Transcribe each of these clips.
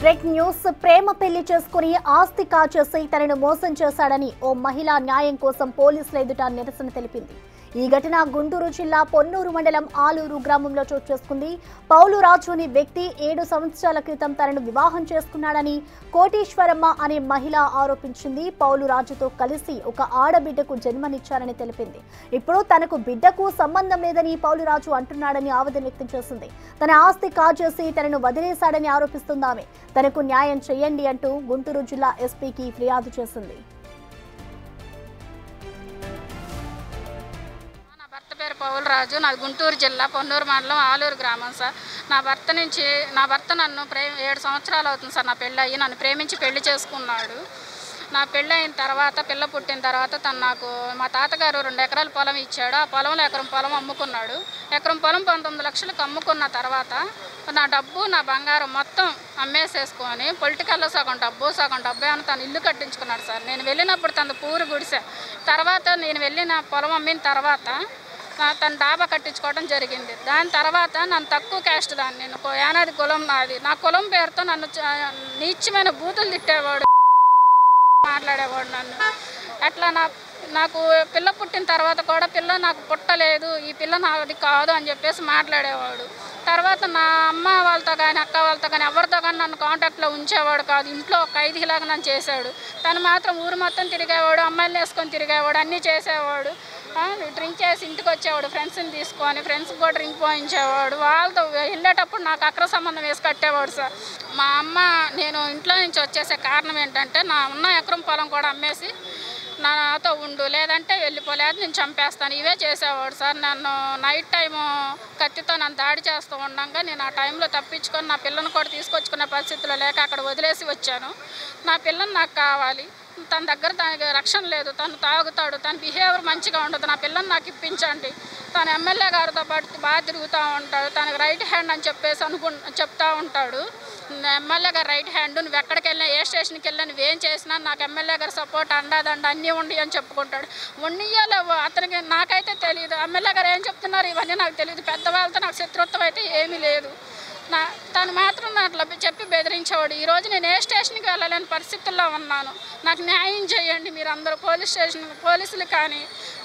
Break news. ప్రేమ పెళ్లి చేసుకుని ఆస్తి కాచేసి తనను మోసం చేశాడని ఓ మహిళ న్యాయం కోసం పోలీసుల ఎదుట నిరసన తెలిపింది. ఈ ఘటన గుంటూరు జిల్లా పొన్నూరు మండలం ఆలూరు గ్రామంలో చోటు చేసుకుంది. పౌలు రాజు అనే వ్యక్తి 7 సంవత్సరాల క్రితం తనను వివాహం చేసుకున్నాడని కోటీశ్వరమ్మ అనే మహిళ ఆరోపించింది. పౌలు రాజుతో కలిసి ఒక ఆడబిడ్డకు జన్మనిచ్చారని తెలిపింది. ఇప్పుడు తనకు బిడ్డకు సంబంధం లేదని పౌలు రాజు అంటున్నాడని ఆవేదన వ్యక్తం చేసింది. తన ఆస్తి కాజేసి తనను వదిలేశాడని ఆరోపిస్తుందామె. తనకు న్యాయం చేయండి అంటూ గుంటూరు జిల్లా ఎస్పీకి ఫిర్యాదు చేసింది. పేరు పౌలు రాజు, నాది గుంటూరు జిల్లా పొన్నూరు మండలం ఆలూరు గ్రామం సార్. నా భర్త నన్ను 7 సంవత్సరాలు అవుతుంది సార్ నా పెళ్ళి అయ్యి. నన్ను ప్రేమించి పెళ్లి చేసుకున్నాడు. నా పెళ్ళి అయిన తర్వాత, పిల్ల పుట్టిన తర్వాత తను నాకు మా తాతగారు 2 ఎకరాల పొలం ఇచ్చాడు. ఆ పొలంలో ఎకరం పొలం అమ్ముకున్నాడు. ఎకరం పొలం 19 లక్షలకు అమ్ముకున్న తర్వాత నా డబ్బు, నా బంగారం మొత్తం అమ్మేసేసుకొని పొలిటికల్లో సగం డబ్బు అని తను ఇల్లు కట్టించుకున్నాడు సార్. నేను వెళ్ళినప్పుడు తను పూరు గుడిసె. తర్వాత నేను వెళ్ళిన పొలం అమ్మిన తర్వాత తన డాబా కట్టించుకోవడం జరిగింది. దాని తర్వాత నన్ను తక్కువ క్యాస్ట్ దాన్ని, నేను యానాది కులం నాది. నా కులం పేరుతో నన్ను నీచమైన బూతులు తిట్టేవాడు, మాట్లాడేవాడు నన్ను. అట్లా నాకు పిల్ల పుట్టిన తర్వాత కూడా పిల్ల నాకు పుట్టలేదు, ఈ పిల్ల నాది కాదు అని చెప్పేసి మాట్లాడేవాడు. తర్వాత నా అమ్మ వాళ్ళతో కానీ అక్క వాళ్ళతో కానీ ఎవరితో కానీ నన్ను కాంటాక్ట్లో ఉంచేవాడు కాదు. ఇంట్లో ఒక ఖైదీలాగా నన్ను చేశాడు. తను మాత్రం ఊరు మొత్తం తిరిగేవాడు, అమ్మాయిలు వేసుకొని తిరిగేవాడు, అన్నీ చేసేవాడు. డ్రింక్ చేసి ఇంటికి వచ్చేవాడు ఫ్రెండ్స్ని తీసుకొని, ఫ్రెండ్స్కి కూడా డ్రింక్ పోయించేవాడు. వాళ్ళతో వెళ్ళేటప్పుడు నాకు అక్ర సంబంధం వేసి కట్టేవాడు సార్. మా అమ్మ నేను ఇంట్లో నుంచి వచ్చేసే కారణం ఏంటంటే, నా ఉన్న ఎకరం పొలం కూడా అమ్మేసి నాతో ఉండు, లేదంటే వెళ్ళిపోలేదు, నేను చంపేస్తాను, ఇవే చేసేవాడు సార్. నన్ను నైట్ టైము కత్తితో నన్ను దాడి చేస్తూ ఉండగా నేను ఆ టైంలో తప్పించుకొని నా పిల్లని కూడా తీసుకొచ్చుకునే పరిస్థితిలో లేక అక్కడ వదిలేసి వచ్చాను. నా పిల్లని నాకు కావాలి, తన దగ్గర తనకి రక్షణ లేదు, తను తాగుతాడు, తన బిహేవియర్ మంచిగా ఉండదు, నా పిల్లని నాకు ఇప్పించండి. తను ఎమ్మెల్యే గారితో పాటు బాగా తిరుగుతూ ఉంటాడు, తనకు రైట్ హ్యాండ్ అని చెప్పేసి చెప్తా ఉంటాడు. ఎమ్మెల్యే గారు రైట్ హ్యాండ్, నువ్వు ఎక్కడికి వెళ్ళినా, ఏ స్టేషన్కి వెళ్ళినా, నువ్వేం చేసినా నాకు ఎమ్మెల్యే గారు సపోర్ట్ అండాదండ అన్నీ ఉండి అని చెప్పుకుంటాడు. ఉన్నియాలేవు అతనికి, నాకైతే తెలియదు. ఎమ్మెల్యే గారు ఏం చెప్తున్నారు ఇవన్నీ నాకు తెలియదు. పెద్దవాళ్ళతో నాకు శత్రుత్వం అయితే ఏమీ లేదు. తను మాత్రం నాకు చెప్పి బెదిరించేవాడు. ఈరోజు నేను ఏ స్టేషన్కి వెళ్ళలేని పరిస్థితుల్లో ఉన్నాను. నాకు న్యాయం చేయండి మీరు అందరూ, పోలీసులు కానీ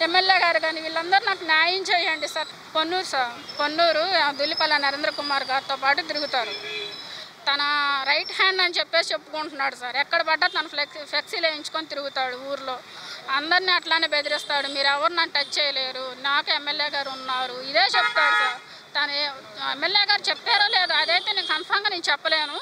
ఎమ్మెల్యే గారు కానీ వీళ్ళందరూ నాకు న్యాయం చేయండి సార్. పొన్నూరు దుల్లిపల్లి నరేంద్ర కుమార్ గారితో పాటు తిరుగుతారు. తన రైట్ హ్యాండ్ అని చెప్పేసి చెప్పుకుంటున్నాడు సార్. ఎక్కడ పడ్డా తను ఫ్లెక్సీలు వేయించుకొని తిరుగుతాడు ఊర్లో. అందరినీ అట్లానే బెదిరిస్తాడు, మీరు ఎవరు నన్ను టచ్ చేయలేరు, నాకు ఎమ్మెల్యే గారు ఉన్నారు, ఇదే చెప్తాడు సార్. తను ఎమ్మెల్యే గారు చెప్పారో లేదో అదైతే నేను కన్ఫామ్గా చెప్పలేను.